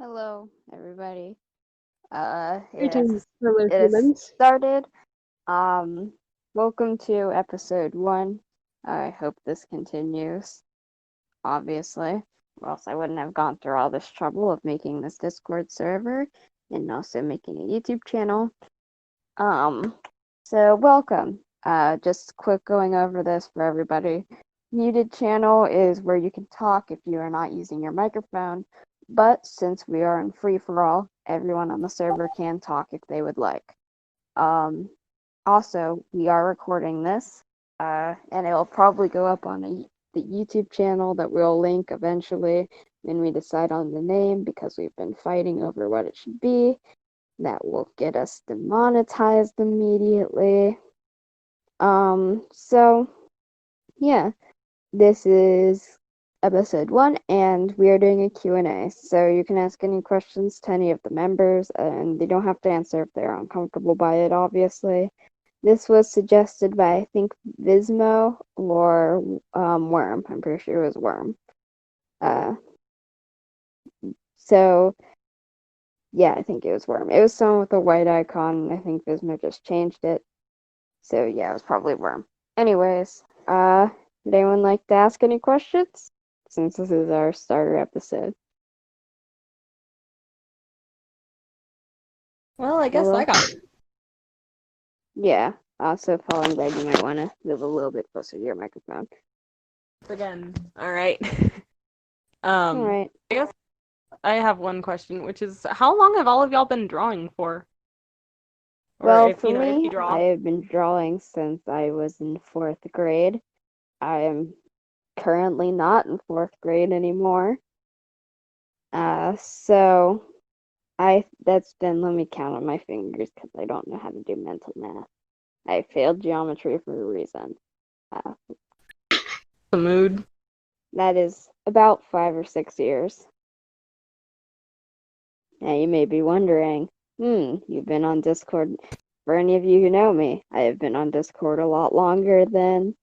Hello, everybody. Greetings, Yes, fellow it has humans. started. Um, Welcome to episode 1. I hope this continues, obviously, or else I wouldn't have gone through all this trouble of making this Discord server and also making a YouTube channel. Um, so welcome. Just quick going over this for everybody. Muted channel is where you can talk if you are not using your microphone, but since we are in free for all, everyone on the server can talk if they would like. Um, Also, we are recording this, and it will probably go up on the YouTube channel that we'll link eventually when we decide on the name because we've been fighting over what it should be. That will get us demonetized immediately. So yeah, this is episode 1 and we are doing a Q&A. So you can ask any questions to any of the members and they don't have to answer if they're uncomfortable by it, obviously. This was suggested by, I think, Vismo or Worm. I'm pretty sure it was Worm. So yeah, I think it was Worm. It was someone with a white icon. I think Vismo just changed it. So yeah, it was probably Worm. Anyways, would anyone like to ask any questions? Since this is our starter episode. Well, I guess Hello? I got Yeah. Also, following Greg, you might want to move a little bit closer to your microphone. again. All right. All right. I guess I have one question, which is, how long have all of y'all been drawing for? Or Well, if for if me, you draw. I have been drawing since I was in 4th grade. I am currently not in 4th grade anymore. So that's been, let me count on my fingers because I don't know how to do mental math. I failed geometry for a reason. The mood. That is about 5 or 6 years. Now you may be wondering, you've been on Discord. For any of you who know me, I have been on Discord a lot longer than,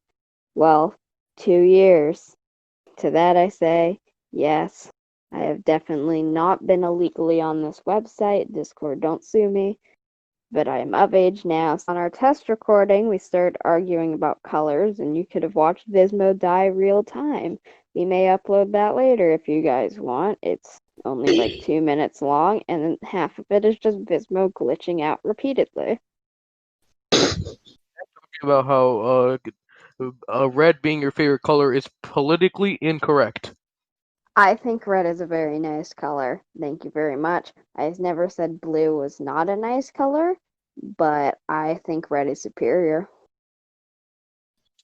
well, 2 years. To that I say, yes, I have definitely not been illegally on this website. Discord, don't sue me. But I am of age now. So on our test recording, we started arguing about colors, and you could have watched Vismo die real time. We may upload that later if you guys want. It's only like 2 minutes long, and then half of it is just Vismo glitching out repeatedly. About how red being your favorite color is politically incorrect. I think red is a very nice color. Thank you very much. I've never said blue was not a nice color, but I think red is superior.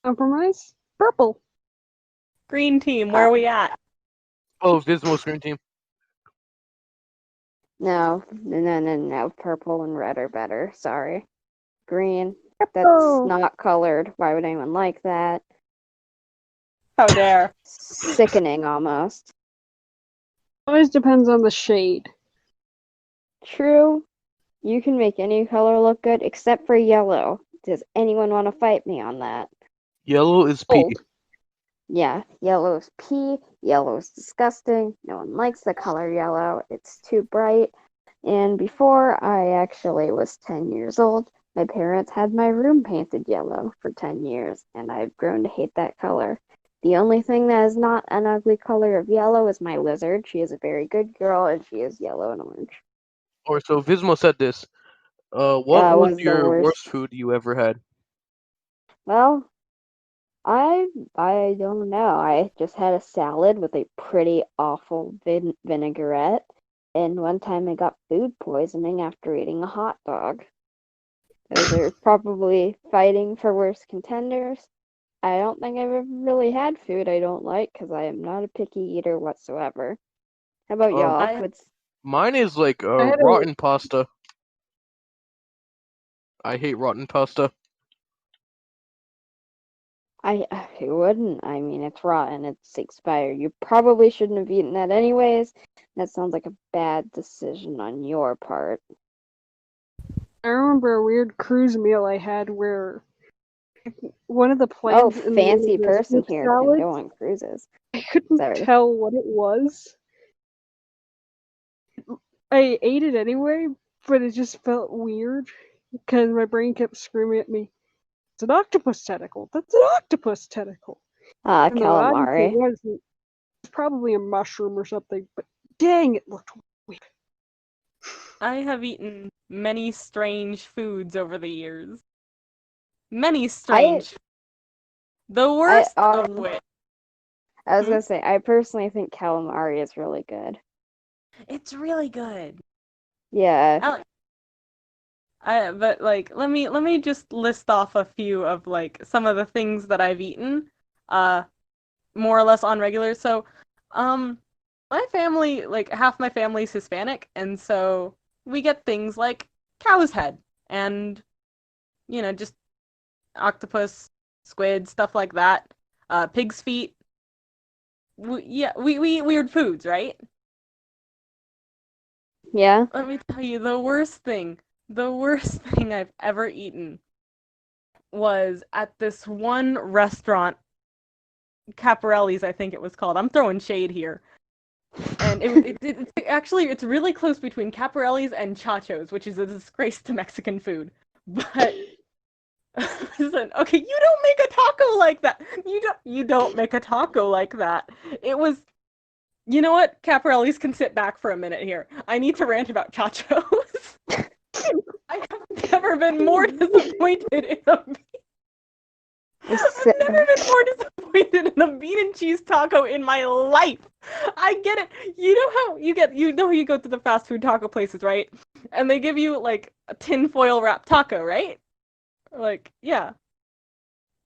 Compromise? Purple. Green team, where are we at? Oh, Vismo Screen Team. No. Purple and red are better. Sorry. Green. That's Purple. not colored. Why would anyone like that? How dare. Sickening almost. Always depends on the shade. True. You can make any color look good except for yellow. Does anyone want to fight me on that? Yellow is P. Gold. Yeah, yellow is pee. Yellow is disgusting. No one likes the color yellow. It's too bright. And before I actually was 10 years old, my parents had my room painted yellow for 10 years, and I've grown to hate that color. The only thing that is not an ugly color of yellow is my lizard. She is a very good girl, and she is yellow and orange. Or so Vismo said this. What was Was the your worst. worst food you ever had? Well, I don't know. I just had a salad with a pretty awful vinaigrette, and one time I got food poisoning after eating a hot dog. Those are probably fighting for worst contenders. I don't think I've ever really had food I don't like because I am not a picky eater whatsoever. How about y'all? I- Mine is like I had rotten pasta. I hate rotten pasta. I wouldn't. I mean, it's rotten. It's expired. You probably shouldn't have eaten that anyways. That sounds like a bad decision on your part. I remember a weird cruise meal I had where one of the plants in Fancy the person soup here can salad, go on cruises. I couldn't Sorry. tell what it was. I ate it anyway, but it just felt weird because my brain kept screaming at me, "It's an octopus tentacle. That's an octopus tentacle." Even though obviously it Calamari. wasn't. It's probably a mushroom or something. But dang, it looked weird. I have eaten many strange foods over the years. Many I strange. The I worst of which. I was Hmm? gonna say I personally think calamari is really good. It's really good. Yeah. I like but like let me just list off a few of like some of the things that I've eaten uh more or less on regular. So um my family, like half my family's Hispanic, and so we get things like cow's head and just octopus, squid, stuff like that. Pig's feet. We eat weird foods, right? Yeah. Let me tell you the worst thing I've ever eaten was at this one restaurant, Caparelli's, I think it was called. I'm throwing shade here. And it's really close between Caparelli's and Chacho's, which is a disgrace to Mexican food. But listen, okay, you don't make a taco like that. You don't make a taco like that. It was You know what? Caparelli's can sit back for a minute here. I need to rant about Chacho's. I have never been more disappointed in a It's, I've never been more disappointed in a bean and cheese taco in my life. I get it. You go to the fast food taco places, right? And they give you like a tinfoil wrap taco, right? Like, yeah.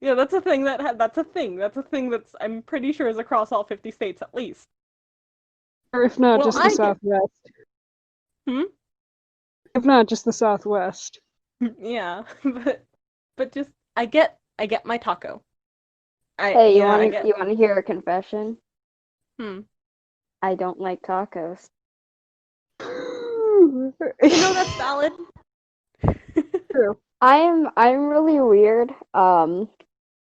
Yeah, that's a thing that's a thing. That's a thing that's I'm pretty sure is across all 50 states at least. Or if not, Well, just the Southwest. Hmm? If not, just the Southwest. Yeah, but just I get my taco. I hey, yeah, I get you want to hear a confession? hmm. I don't like tacos. That's valid. True. I'm really weird.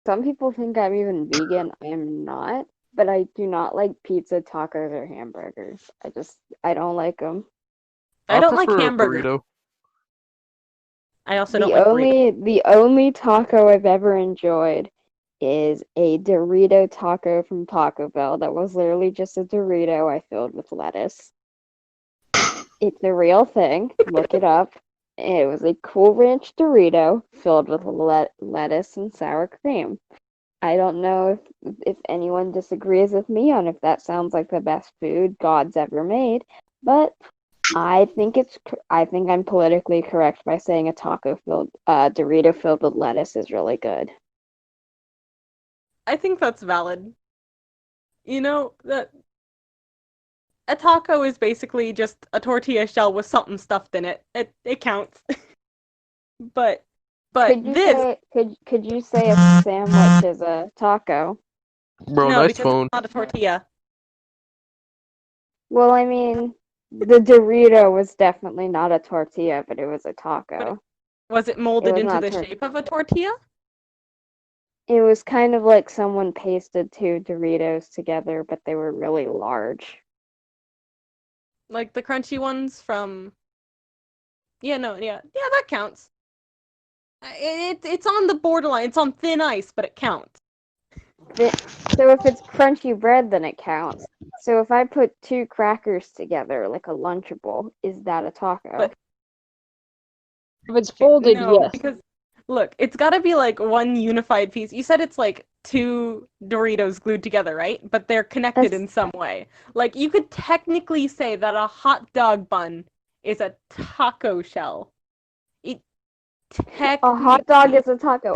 Some people think I'm even vegan. I am not, but I do not like pizza, tacos, or hamburgers. I don't like them. I I don't like prefer a hamburgers. burrito. I also don't like burritos. The only taco I've ever enjoyed is a Dorito taco from Taco Bell that was literally just a Dorito I filled with lettuce. It's a real thing. Look it up. It was a Cool Ranch Dorito filled with lettuce and sour cream. I don't know if anyone disagrees with me on if that sounds like the best food God's ever made, but I think I'm politically correct by saying a Dorito filled with lettuce is really good. I think that's valid. That a taco is basically just a tortilla shell with something stuffed in it. It counts. But but this Could you say a sandwich is a taco? Bro, no, nice because it's phone. not a tortilla. Well, I mean, the Dorito was definitely not a tortilla, but it was a But taco. was it It molded was into not the tor- shape of a tortilla? It was kind of like someone pasted two Doritos together, but they were really large. Like the crunchy ones from Yeah, no, yeah, that counts. It's on the borderline. It's on thin ice, but it counts. So if it's crunchy bread, then it counts. So if I put two crackers together, like a Lunchable, is that a taco? But If it's folded, no, yes. because look, it's got to be like one unified piece. You said it's like two Doritos glued together, right? But they're connected That's in some way. Like you could technically say that a hot dog bun is a taco shell. It a hot dog technically, is a taco.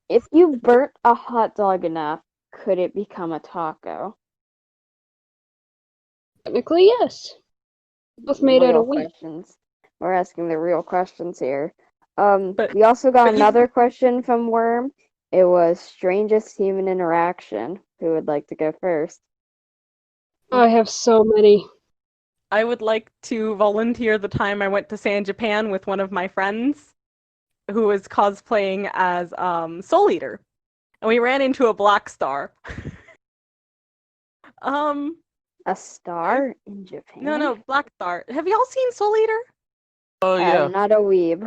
If you burnt a hot dog enough, could it become a taco? Technically, yes. Both made out Real of wheat. questions. We're asking the real questions here. but We also got but you another question from Worm. It was strangest human interaction. Who would like to go first? Oh, I have so many. I would like to volunteer the time I went to San Japan with one of my friends who was cosplaying as Soul Eater, and we ran into a black star. um, A star in Japan? No, Black Star. Have y'all seen Soul Eater? Yeah. Not a weeb.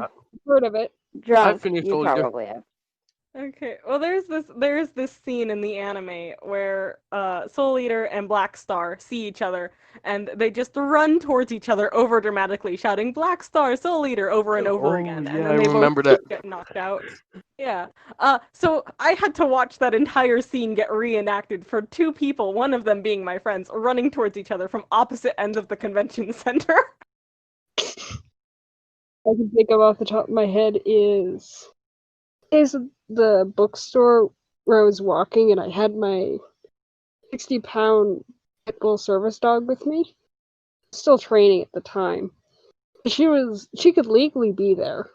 Heard of it. I Drunk, finished you Soul Eater. probably have. Okay, well there's this scene in the anime where Soul Eater and Black Star see each other and they just run towards each other over dramatically, shouting Black Star, Soul Eater over and over again, and Yeah, then I they both remember that. get knocked out. Yeah. So I had to watch that entire scene get reenacted for two people, one of them being my friends, running towards each other from opposite ends of the convention center. I can think of off the top of my head is the bookstore where I was walking and I had my 60-pound pit bull service dog with me. Still training at the time. She could legally be there.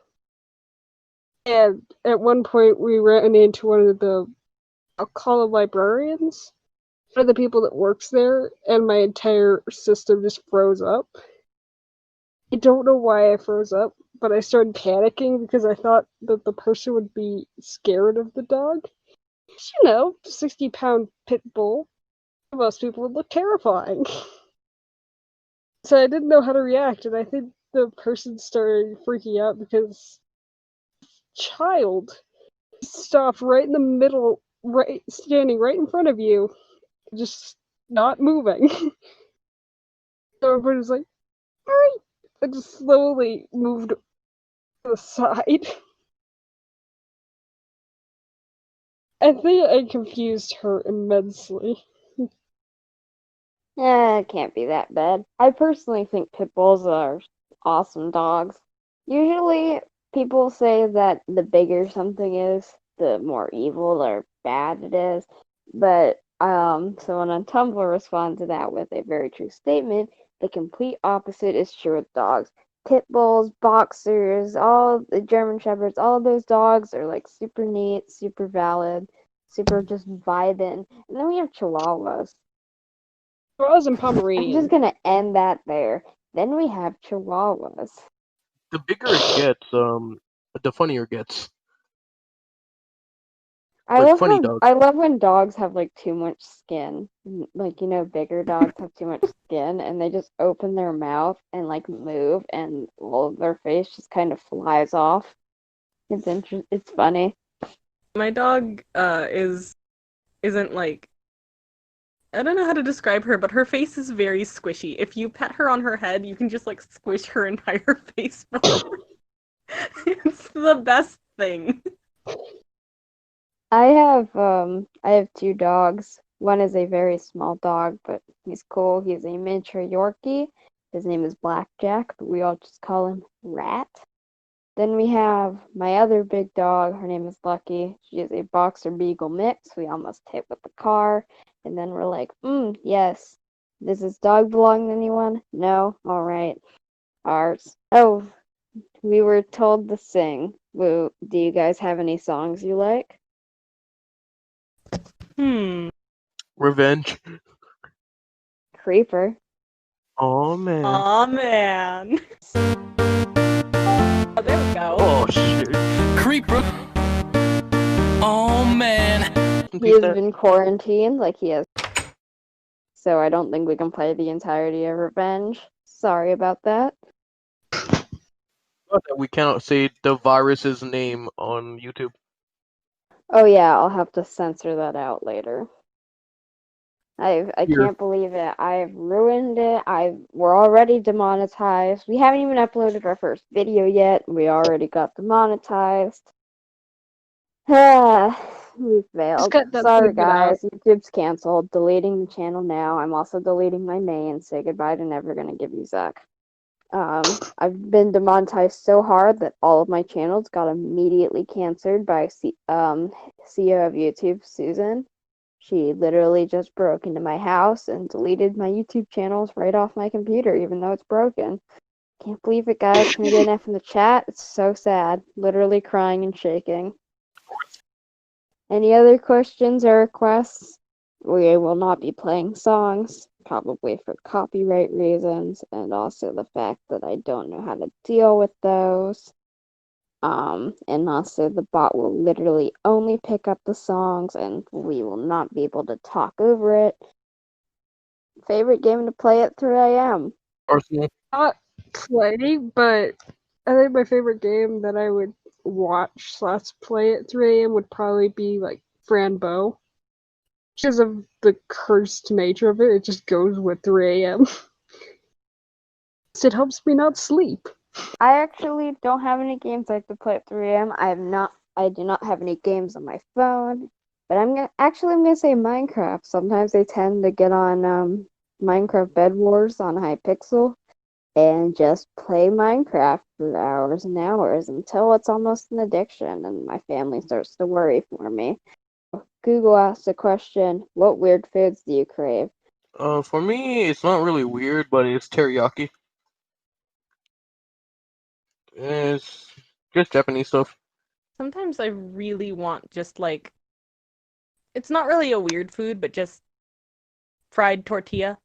And at one point we ran into one of the, I'll call them librarians, one of the people that works there, and my entire system just froze up. I don't know why I froze up, but I started panicking because I thought that the person would be scared of the dog. 60-pound pit bull. Most people would look terrifying. So I didn't know how to react, and I think the person started freaking out because child stopped right in the middle, right standing right in front of you, just not moving. So everybody was like, alright. I just slowly moved to the side. I think I confused her immensely. It can't be that bad. I personally think pit bulls are awesome dogs. Usually, people say that the bigger something is, the more evil or bad it is. But someone on Tumblr responded to that with a very true statement. The complete opposite is true with dogs. Pit bulls, boxers, all the German shepherds, all those dogs are like super neat, super valid, super just vibing. And then we have chihuahuas. Chihuahuas and I'm Pomeranians. just gonna end that there. Then we have chihuahuas. The bigger it gets, the funnier it gets. Like funny dogs. I love when dogs have like too much skin. Like, bigger dogs have too much skin and they just open their mouth and like move and all of their face just kind of flies off. It's funny. My dog isn't like, I don't know how to describe her, but her face is very squishy. If you pet her on her head, you can just like squish her entire face forward. It's the best thing. I have two dogs. One is a very small dog, but he's cool. He's a miniature Yorkie. His name is Blackjack, but we all just call him Rat. Then we have my other big dog. Her name is Lucky. She is a boxer beagle mix. We almost hit with the car. And then we're like, yes. Does this dog belong to anyone? No? All right. Ours. Oh, we were told to sing. Woo. Do you guys have any songs you like? Revenge. Creeper. Oh man. Aw, man. Oh, there we go. Oh shit. Creeper. Oh man. He has been quarantined, like he has. So I don't think we can play the entirety of Revenge. Sorry about that. Not that we cannot say the virus's name on YouTube. Oh yeah, I'll have to censor that out later. I Here. can't believe it. I've ruined it. We're already demonetized. We haven't even uploaded our first video yet. We already got demonetized. We failed. cut that Sorry segment out. guys, YouTube's canceled. Deleting the channel now. I'm also deleting my name. Say goodbye to Never Gonna Give You Zach. I've been demonetized so hard that all of my channels got immediately canceled by CEO of YouTube, Susan. She literally just broke into my house and deleted my YouTube channels right off my computer, even though it's broken. Can't believe it, guys. Can I get an F in the chat? It's so sad. Literally crying and shaking. Any other questions or requests? We will not be playing songs, probably for copyright reasons, and also the fact that I don't know how to deal with those. And also the bot will literally only pick up the songs and we will not be able to talk over it. Favorite game to play at 3 a.m. Arsenal. Not play, but I think my favorite game that I would watch/play at 3 a.m. would probably be like Fran-Bow. Because of the cursed nature of it, it just goes with 3 a.m. It helps me not sleep. I actually don't have any games I like to play at 3 a.m. I do not have any games on my phone, but I'm gonna say Minecraft. Sometimes I tend to get on Minecraft Bed Wars on Hypixel and just play Minecraft for hours and hours until it's almost an addiction and my family starts to worry for me. Google asked a question, what weird foods do you crave? For me, it's not really weird, but it's teriyaki. It's just Japanese stuff. Sometimes I really want just like it's not really a weird food, but just fried tortilla.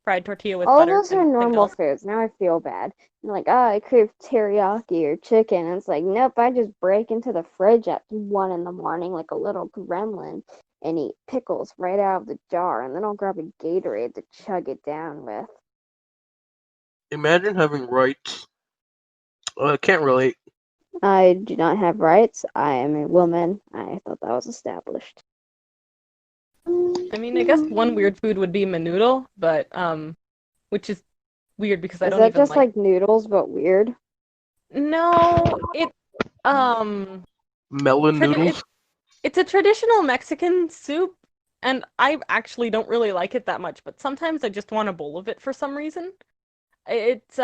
Fried tortilla with All of butter those are and normal garlic. foods. Now I feel bad. I'm like, oh, I crave teriyaki or chicken. And it's like, nope, I just break into the fridge at 1 in the morning like a little gremlin and eat pickles right out of the jar. And then I'll grab a Gatorade to chug it down with. Imagine having rights. I can't relate. I do not have rights. I am a woman. I thought that was established. I mean, I guess one weird food would be menudo, but which is weird because I Is don't that even just like. like noodles but weird? No, um Melon tradi- noodles. it's a traditional Mexican soup, and I actually don't really like it that much, but sometimes I just want a bowl of it for some reason. It's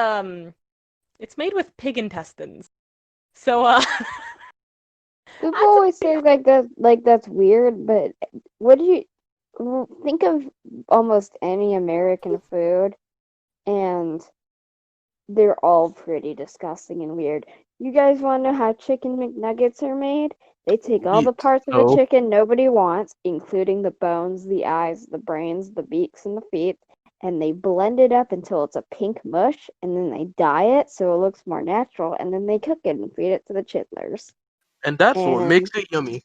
made with pig intestines. So People that's a always say like that's weird, but what do think of almost any American food and they're all pretty disgusting and weird. You guys want to know how chicken McNuggets are made? They take all the parts of a No. chicken nobody wants, including the bones, the eyes, the brains, the beaks, and the feet, and they blend it up until it's a pink mush, and then they dye it so it looks more natural, and then they cook it and feed it to the chitlers. And that's what makes And it yummy.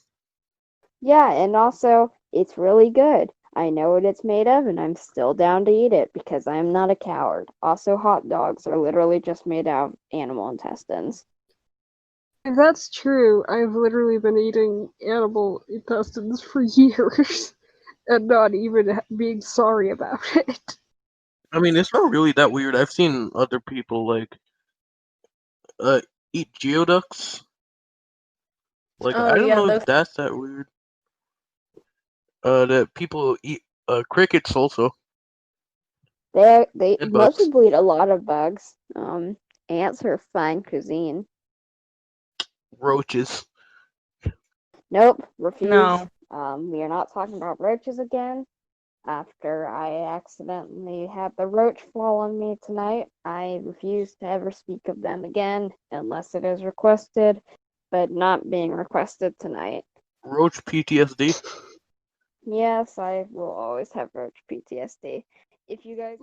yeah, and also it's really good. I know what it's made of, and I'm still down to eat it because I'm not a coward. Also, hot dogs are literally just made out of animal intestines. If that's true, I've literally been eating animal intestines for years and not even being sorry about it. I mean, it's not really that weird. I've seen other people like uh eat geoducks. Like oh I don't yeah, know if those that's that weird. That people eat crickets also They and most bugs, people eat a lot of bugs. Ants are fine cuisine. roaches. Nope, refuse. no. We are not talking about roaches again. After I accidentally had the roach fall on me tonight, I refuse to ever speak of them again unless it is requested, but not being requested tonight. Roach PTSD. Yes, I will always have roach PTSD. If you guys